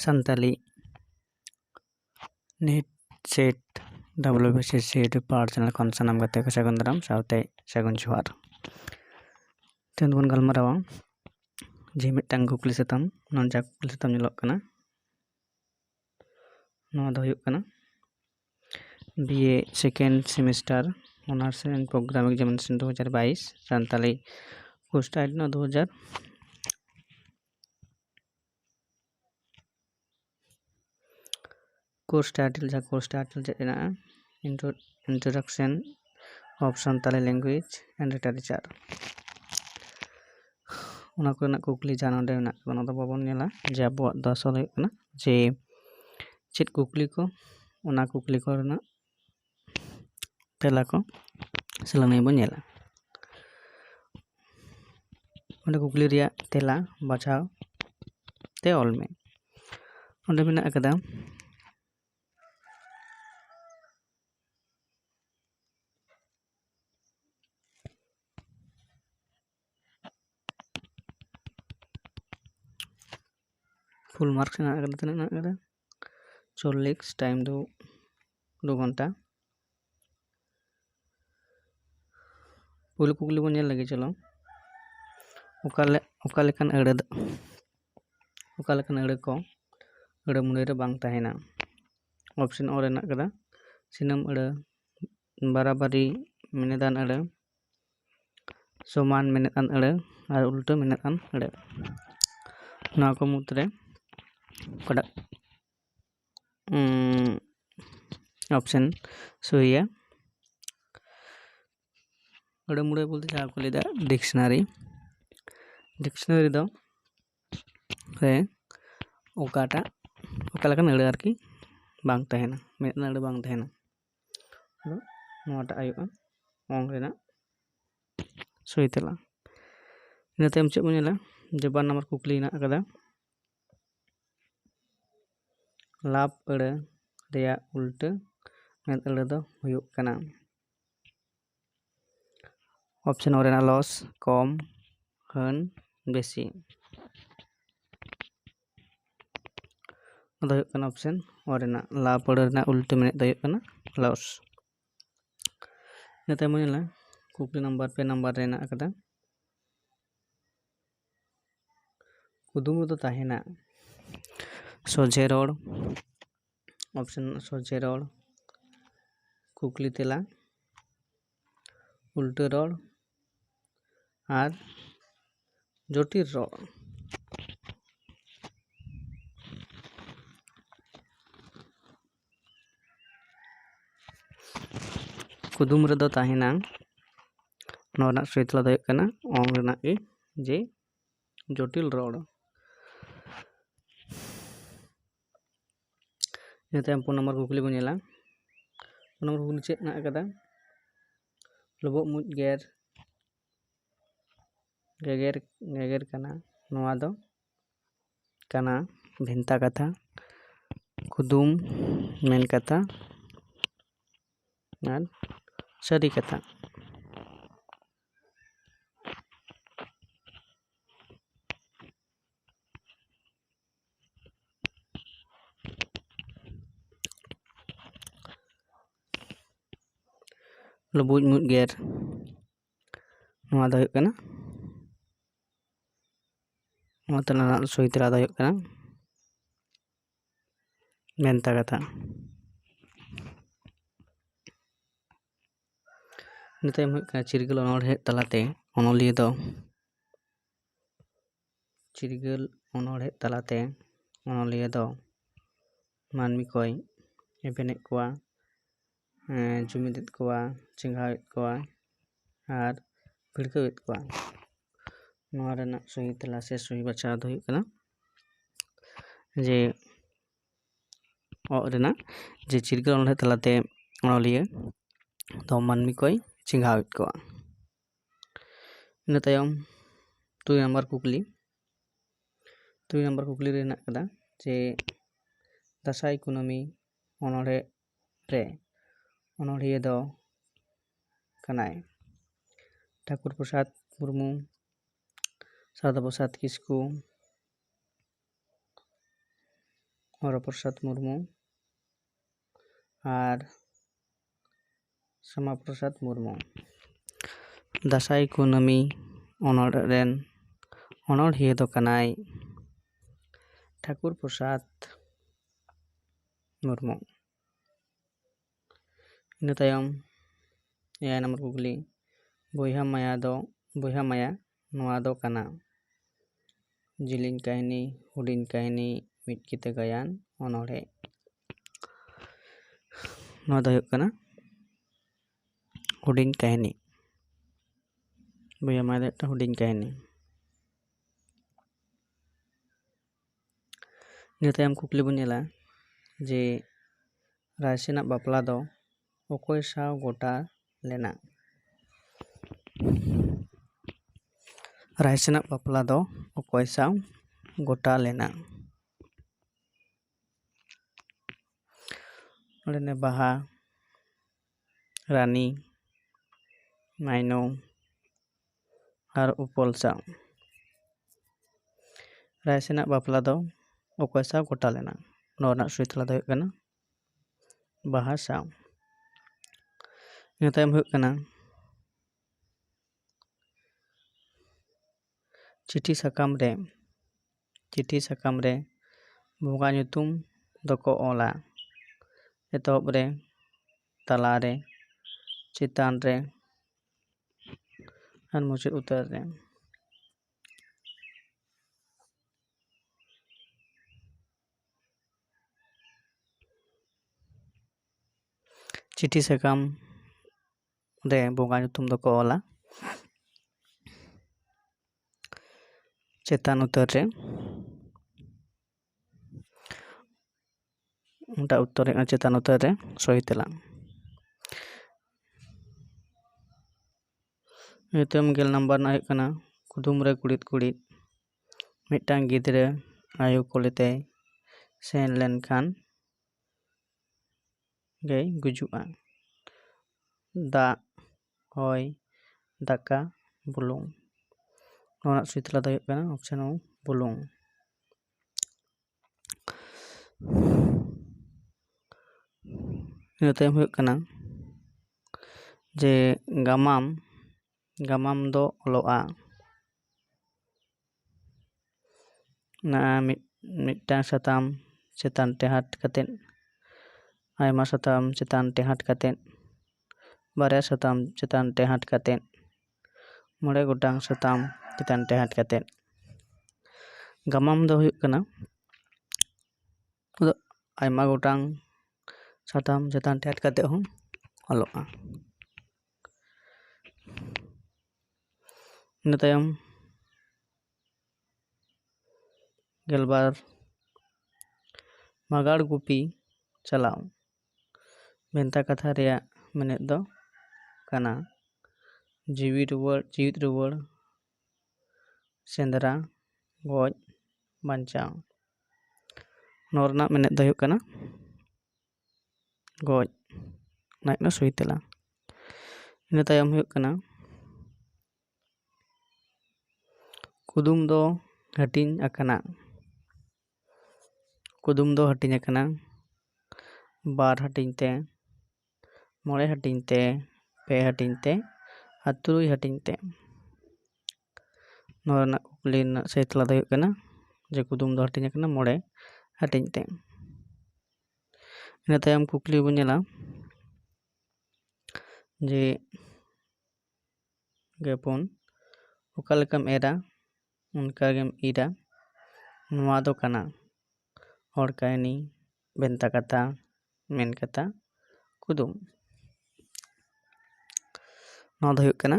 Santali net set WBCC YouTube power channel खन सानाम गाते को सागुन दाराम सावते सागुन जोहार तेन बन गलमारावा जे मिदटांग कुकली साताम नन जा कुकली साताम ᱧᱮᱞᱚᱜ ᱠᱟᱱᱟ नवा दो हुयुग ᱠᱟᱱᱟ BA second semester honours in program examination 2022 Santali post ID 2000 course title चेना introduction of Santali language and literature उना को कुकली जान ओंडे मेना कोना दो बाबन नेला जे अबुआ दो असल हुयुग कना जे चेत कुकली को उना कुकली को रना तेला को सलानै बन नेला ओंडे कुकली रिया तेला बाछाव ते ऑल में ओंडे मेना अकदा फुल मार्क्स ना अकदा तना ना अकदा 40 टाइम 2 घंटा पुल कुकली बन लगे चलो ओकालेकन अड़े को अड़े मुड़े रे बांग ताहेना ऑप्शन और रेना कदा सिनम अड़े बराबरी मिनेदान अड़े समान मिनेदान अड़े और उल्टा मिनेदान अड़े ना को मुद्रे कड़ा ऑप्शन सोया अड़े मुड़े बोलते जहाँ को लेदा डिक्शनरी दो रे ओकाटा ओकालकन अड़े आरकी बांग तहेना मेदना अड़े बांग तहेना नोटा आयुगा ओंग रेना सोई तेला इना तायम चेद बन नेला जे बार नंबर कुकली ना अकदा लाभ अड़े रेया उल्टा मेद अड़े दो हुयुग कना ऑप्शन और लॉस कम हन बेसी ऑप्शन और लाभ अड़े उल्टा मेद लॉस इना तायम नेला कुकली नंबर पे नंबर रेना अकदा कुदुम दो ताहेना सोझे रोड ऑप्शन सोझे रोड कुकली तेला उल्टे रोड और जटिल रोड कुदुम रे दो ताहेना नोना सहितला दो कना ओंग रेना के जे जटिल रोड इना पुन नंबर कुकली बन नेला पुन नंबर कुकली चेद ना अकदा लबो मुज गेगर कना नोआ दो कना भिंता कथा कुदुम मेन कथा और सरी कथा लबुज मुज गेर नोआ दो हुयुग कना नोआ तला सही तेला दो हुयुग कना मेनता कथा नितायम हुयुग कना चिरगल अनोढ़े तलाते अनोलिया दो चिरगल अनोढ़े तलाते अनोलिया दो मानमी कोई एबेनेद कोआ जुमिदेद कोआ चिंगावेद कोआ और भिड़कावेद कोआ नोआ रेना सही तेला से सही बचा दो हुयुग कना जे रेना जे चिरगल अनोढ़े तलाते अनोलिया दो मानमी कोई चिंगावेद कोआ इना तायम 2 नंबर कुकली रेना कदा जे दासाई कुनामी अनोढ़े रे अनोढ़िया दो कनाय ठाकुर प्रसाद मुर्मू सारदा प्रसाद किस्कू हरप्रसाद मुर्मू और श्यामाप्रसाद मुर्मू। दासाई कुनामी अनड़ रेन अनड़िया दो कनाय ठाकुर प्रसाद मुर्मू। इना तायम 6 नंबर कुकली बोयहा माया नोआ दो कना जिलिन काहिनी हुडिन काहिनी मिट किते गायान अनड़े। नोआ दो हुयुग कना हुडिन काहिनी बोयहा माया दो एकटा हुडिन काहिनी। इना तायम कुकली बन नेला जे रायसेना बापला दो अकय साव गोटा लेना। रायसेना बापला दो अकय साव गोटा लेना। ओंडेने बाहा रानी माइनौ और उपल साव। रायसेना बापला दो अकय साव गोटा लेना। नोआ सही तला दो हुयुग कना बाहा साव। इना तायम हुयुग कना चिठी साकाम रे बंगा nyutum दको ओला एतहब रे तला रे चितान रे और मुचाद उतर रे। चिठी साकाम रे बंगा nyutum दको ओला चेतान उतर रे उनटा उत्तर चेतान उतर रे सही तेला। इना गेल नंबर ना हुयुग कना कुदुम रे कुड़िद कुड़िद मिदटांग गिद्रा आयु कोलेते सेन लेनखान गई गुजुआ। दाग हय दाका बुलुंग। नोआ सही तेला दो हुयुग कना ऑप्शन ओ बुलुंग। इना तायम हुयुग कना जे गामाम दो ओलोआ ना मिदटांग साताम चेतान टेहाट कातेद आयमा साताम चेतान टेहाट कातेद बारया साताम चेतान टेहाट कातेद मोड़े गोटांग साताम चेतान टेहाट कातेद। गामाम दो हुयुग कना आयमा गोटांग साताम चेतान टेहाट कातेद हों ओलोआ। इना तायम गेलबार मागाड़ गुपी चलाव भेंता कथा रेया मेनेद दो कना जीवित रुवाड़ सेंदरा गoj बांचाव। नोआ रना मेनेद दो हुयुग कना गoj ना सही तेला। इना तायम हुयुग कना कुदुम दो हटिंग आकना बार हटिंग ते मोड़े हटिंग ते पे हटिंग ते और तुरुई हटिंग ते। नोआ रना कुकली सही तेला दो हुयुग कना जे कुदुम दो हटिंग आकना मोड़े हटिंग ते। इना तायम कुकली बन नेला जे गेपुन ओका लेकाम एरा उनका गेम इरा नोआ दो कना हर काहिनी भेंता कथा मेन कथा कुदुम। नोआ दो हुयुग कना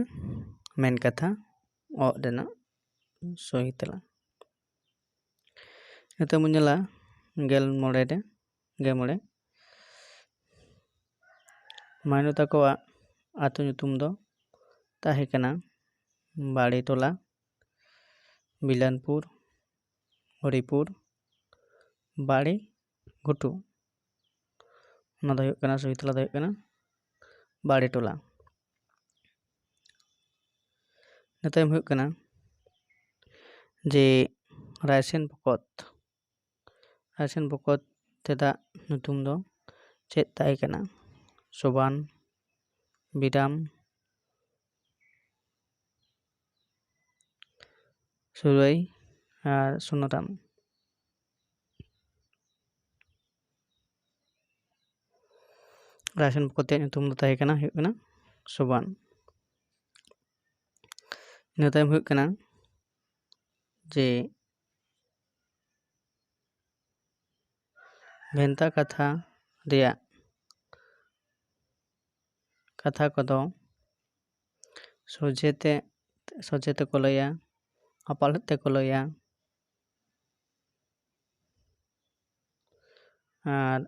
मेन कथा ओ रेना सही तेला। इना तायम बन नेला गेल मोड़े माइनू ताकोआ आतु nyutum दो ताहे कना बाड़ी टोला बिलानपुर हरिपुर बाड़ी घुटू। ओना दो हुयुग कना सही तेला दो हुयुग कना बाड़ी टोला। इना तायम हुयुग कना जे रायसेन पokot तेदाग ᱧᱩᱛᱩᱢ ᱫᱚ ᱪᱮᱫ ᱛᱟᱦᱮᱸ ᱠᱟᱱᱟ? ᱥᱳᱵᱟᱱ, ᱵᱤᱨᱟᱢ, ᱥᱩᱨᱟᱹᱭ ᱟᱨ ᱥᱩᱱᱟᱨᱟᱢ। ᱨᱟᱭ ᱥᱮᱱᱯᱚᱛᱤᱭᱟᱜ ᱧᱩᱛᱩᱢ ᱫᱚ ᱛᱟᱦᱮᱸ ᱠᱟᱱᱟ ᱦᱩᱭᱩᱜ ᱠᱟᱱᱟ ᱥᱳᱵᱟᱱ। ᱤᱱᱟᱹ ᱛᱟᱭᱚᱢ ᱦᱩᱭᱩᱜ ᱠᱟᱱᱟ ᱡᱮ ᱵᱷᱮᱱᱛᱟ ᱠᱟᱛᱷᱟ ᱨᱮᱭᱟᱜ ᱠᱟᱛᱷᱟ ᱠᱚᱫᱚ ᱥᱚᱡᱷᱮ ᱛᱮᱠᱚ ᱞᱟᱹᱭᱟ, ᱟᱯᱟᱞᱦᱮᱫ ᱛᱮᱠᱚ ᱞᱟᱹᱭᱟ ᱟᱨ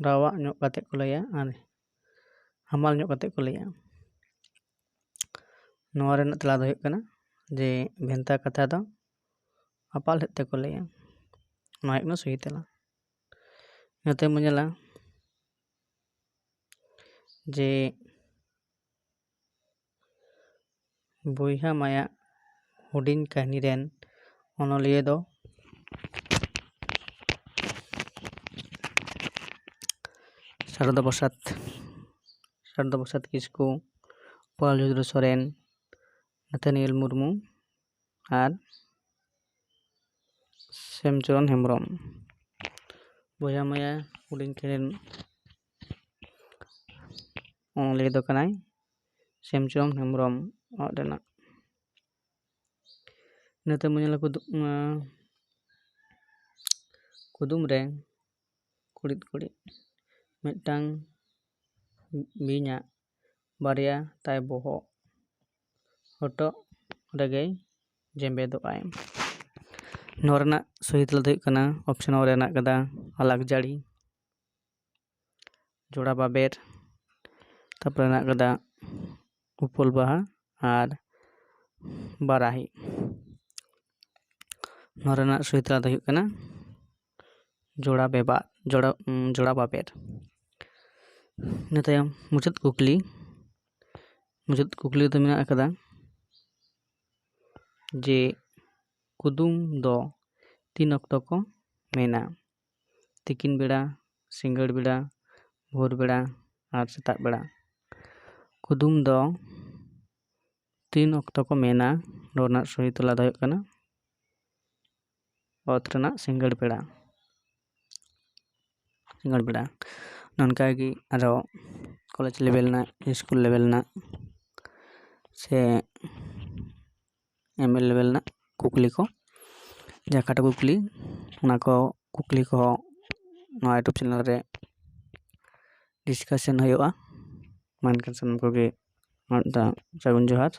ᱨᱟᱣᱟᱜ ᱧᱚᱜ ᱠᱟᱛᱮᱫ ᱠᱚ ᱞᱟᱹᱭᱟ ᱟᱨ ᱦᱟᱢᱟᱞ ᱧᱚᱜ ᱠᱟᱛᱮᱫ ᱠᱚ ᱞᱟᱹᱭᱟ। ᱱᱚᱣᱟ ᱨᱮᱱᱟᱜ ᱛᱮᱞᱟ ᱫᱚ ᱦᱩᱭᱩᱜ ᱠᱟᱱᱟ ᱡᱮ ᱵᱷᱮᱱᱛᱟ ᱠᱟᱛᱷᱟ ᱫᱚ ᱟᱯᱟᱞᱦᱮᱫ ᱛᱮᱠᱚ ᱞᱟᱹᱭᱟ। ᱱᱚᱣᱟ ᱦᱩᱭᱩᱜ ᱠᱟᱱᱟ ᱥᱚᱦᱤ ᱛᱮᱞᱟ। ᱤᱱᱟᱹ ᱛᱟᱭᱚᱢ ᱵᱚᱱ ᱧᱮᱞᱟ ᱡᱮ ᱵᱚᱭᱦᱟ ᱢᱟᱭᱟᱜ ᱦᱩᱰᱤᱧ ᱠᱟᱹᱦᱱᱤ ᱨᱮᱱ ᱚᱱᱚᱞᱤᱭᱟᱹ ᱫᱚ ᱥᱟᱨᱚᱫᱟ ᱯᱨᱚᱥᱟᱫᱽ ᱠᱤᱥᱠᱩ, ᱯᱚᱞᱡᱩᱫᱽᱨᱚ ᱥᱚᱨᱮᱱ, ᱱᱟᱛᱷᱟᱱᱤᱭᱮᱞ ᱢᱩᱨᱢᱩ ᱟᱨ ᱥᱮᱢᱪᱚᱨᱚᱱ ᱦᱮᱢᱵᱨᱚᱢ। ᱵᱚᱭᱦᱟ ᱢᱟᱭᱟ ᱦᱩᱰᱤᱧ ᱠᱟᱹᱦᱱᱤ ᱨᱮᱱ ᱚᱱᱚᱞᱤᱭᱟᱹ ᱫᱚ ᱠᱟᱱᱟᱭ ᱥᱮᱢᱪᱚᱨᱚᱱ ᱦᱮᱢᱵᱨᱚᱢ ᱨᱮᱱᱟᱜ। ᱤᱱᱟᱹᱛᱮ ᱵᱚᱱ ᱧᱮᱞᱟ ᱠᱩᱫᱩᱢ ᱨᱮ ᱠᱩᱲᱤᱫ ᱠᱩᱲᱤᱫ ᱢᱤᱫᱴᱟᱝ ᱵᱤᱧᱟᱜ ᱵᱟᱨᱭᱟ ᱛᱟᱭ ᱵᱚᱦᱚᱜ ᱦᱚᱴᱚᱜ ᱨᱮᱜᱮᱭ ᱡᱮᱸᱵᱮᱫᱚᱜᱼᱟᱭ। ᱱᱚᱣᱟ ᱨᱮᱱᱟᱜ ᱥᱚᱦᱤ ᱛᱮᱞᱟ ᱫᱚ ᱦᱩᱭᱩᱜ ᱠᱟᱱᱟ ᱚᱯᱥᱚᱱ ᱨᱮ ᱦᱮᱱᱟᱜ ᱠᱟᱫᱟ ᱟᱞᱟᱠᱡᱟᱹᱲᱤ, ᱡᱚᱲᱟ ᱵᱟᱵᱮᱨ, ᱛᱟᱨᱯᱚᱨᱮ ᱦᱮᱱᱟᱜ ᱠᱟᱫᱟ ᱩᱯᱟᱹᱞ ᱵᱟᱦᱟ ᱟᱨ ᱵᱟᱨᱟᱦᱤ। ᱱᱚᱣᱟ ᱨᱮᱱᱟᱜ ᱥᱚᱦᱤ ᱛᱮᱞᱟ ᱫᱚ ᱦᱩᱭᱩᱜ ᱠᱟᱱᱟ ᱡᱚᱲᱟ ᱵᱟᱵᱮᱨ। ᱤᱱᱟᱹ ᱛᱟᱭᱚᱢ ᱢᱩᱪᱟᱹᱫ ᱠᱩᱠᱞᱤ ᱫᱚ ᱢᱮᱱᱟᱜ ᱟᱠᱟᱫᱟ ᱡᱮ ᱠᱩᱫᱩᱢ ᱫᱚ ᱛᱤᱱ ᱚᱠᱛᱚ ᱠᱚ ᱢᱮᱱᱟ? ᱛᱤᱠᱤᱱ ᱵᱮᱲᱟ, ᱥᱤᱸᱜᱟᱹᱲ ᱵᱮᱲᱟ, ᱵᱷᱳᱨ ᱵᱮᱲᱟ ᱟᱨ ᱥᱮᱛᱟᱜ ᱵᱮᱲᱟ। ᱠᱩᱫᱩᱢ ᱫᱚ ᱛᱤᱱ ᱚᱠᱛᱚ ᱠᱚ ᱢᱮᱱᱟ? ᱱᱚᱣᱟ ᱨᱮᱱᱟᱜ ᱥᱚᱦᱤ ᱛᱮᱞᱟ ᱫᱚ ᱦᱩᱭᱩᱜ ᱠᱟᱱᱟ ᱚᱛ ᱨᱮᱱᱟᱜ ᱥᱤᱸᱜᱟᱹᱲ ᱵᱮᱲᱟ। ᱱᱚᱝᱠᱟᱜᱮ ᱟᱨᱚ ᱠᱚᱞᱮᱡᱽ ᱞᱮᱵᱮᱞ ᱨᱮᱱᱟᱜ, ᱥᱠᱩᱞ ᱞᱮᱵᱮᱞ ᱨᱮᱱᱟᱜ ᱥᱮ MA ᱞᱮᱵᱮᱞ ᱨᱮᱱᱟᱜ ᱠᱩᱠᱞᱤ ᱠᱚ ᱡᱟᱦᱟᱸ ᱠᱷᱟᱴᱚ ᱠᱩᱠᱞᱤ ᱚᱱᱟ ᱠᱚ ᱠᱩᱠᱞᱤ ᱠᱚᱦᱚᱸ ᱱᱚᱣᱟ ᱤᱭᱩᱴᱩᱵᱽ ᱪᱮᱱᱮᱞ ᱨᱮ ᱰᱤᱥᱠᱟᱥᱚᱱ ᱦᱩᱭᱩᱜᱼᱟ। ᱢᱟ ᱮᱱᱠᱷᱟᱱ ᱥᱟᱱᱟᱢ ᱠᱚᱜᱮ ᱥᱟᱹᱜᱩᱱ ᱡᱚᱦᱟᱨ।